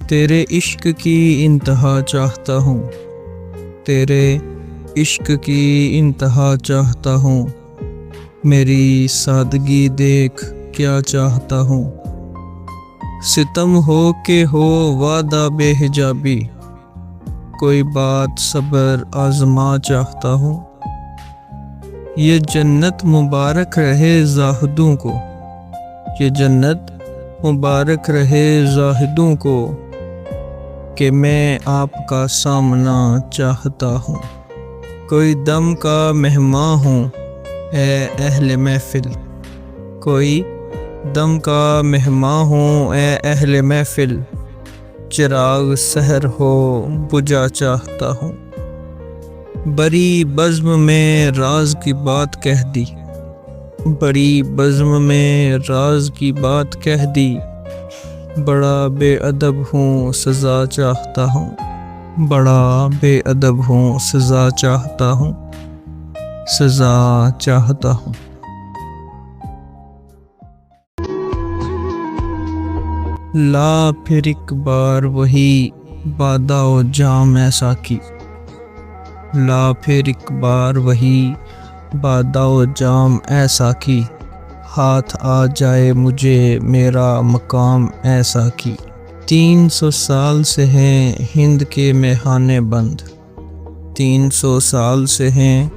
तेरे इश्क की इंतहा चाहता हूँ, तेरे इश्क की इंतहा चाहता हूँ। मेरी सादगी देख क्या चाहता हूँ। सितम हो के हो वादा बेहिजाबी, कोई बात सब्र आजमा चाहता हूँ। ये जन्नत मुबारक रहे ज़ाहिदों को, ये जन्नत मुबारक रहे ज़ाहिदों को, कि मैं आपका सामना चाहता हूँ। कोई दम का मेहमान हूँ ए अहले महफिल, कोई दम का मेहमान हूँ ए अहले महफिल, चिराग सहर हो बुझा चाहता हूँ। बड़ी बज़्म में राज की बात कह दी, बड़ी बज़्म में राज की बात कह दी, बड़ा बेअदब हूँ सज़ा चाहता हूँ, बड़ा बेअदब हूँ सज़ा चाहता हूँ, सज़ा चाहता हूँ। ला फिर एक बार वही बादाओ जाम ऐसा की, ला फिर एक बार वही बादाओ जाम ऐसा की, हाथ आ जाए मुझे मेरा मकाम ऐसा की। 300 साल से हैं हिंद के मेहाने बंद, 300 साल से हैं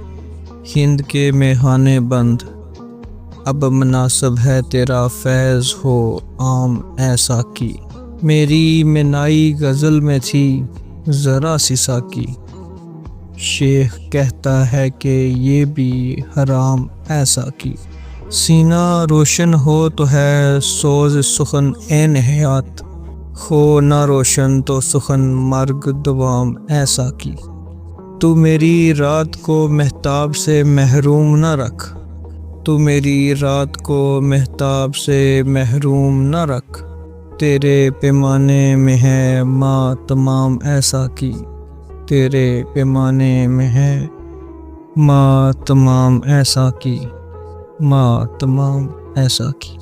हिंद के मेहाने बंद, अब मुनासिब है तेरा फैज़ हो आम ऐसा की। मेरी मिनाई गज़ल में थी ज़रा सी साकी, शेख कहता है कि ये भी हराम ऐसा की। सीना रोशन हो तो है सोज़ सुखन ऐन हयात, हो ना रोशन तो सुखन मर्ग दवाम ऐसा की। तू मेरी रात को महताब से महरूम न रख, तू मेरी रात को महताब से महरूम न रख, तेरे पैमाने में है माँ तमाम ऐसा की, तेरे पैमाने में है माँ तमाम ऐसा की, माँ तमाम ऐसा की।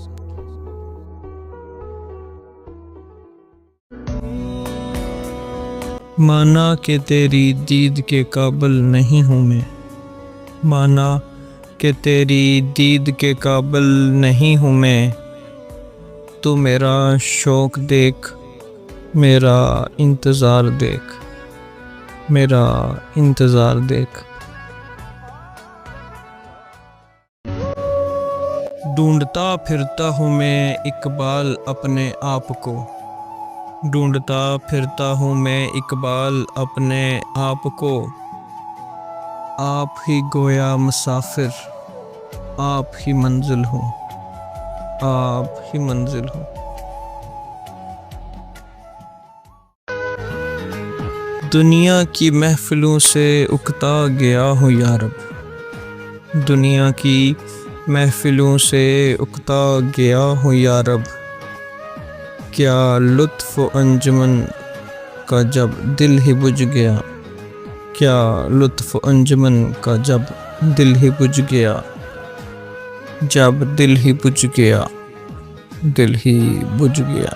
माना कि तेरी दीद के काबिल नहीं हूँ मैं, माना कि तेरी दीद के काबिल नहीं हूँ मैं, तू मेरा शौक़ देख मेरा इंतज़ार देख, मेरा इंतज़ार देख। ढूंढता फिरता हूँ मैं इकबाल अपने आप को, ढूंढता फिरता हूँ मैं इकबाल अपने आप को, आप ही गोया मुसाफिर आप ही मंजिल हूँ, आप ही मंजिल हूँ। दुनिया की महफिलों से उकता गया हूँ यारब, दुनिया की महफिलों से उकता गया हूँ यारब, क्या लुत्फ़ अंजुमन का जब दिल ही बुझ गया, क्या लुत्फ़ अंजुमन का जब दिल ही बुझ गया, जब दिल ही बुझ गया, दिल ही बुझ गया।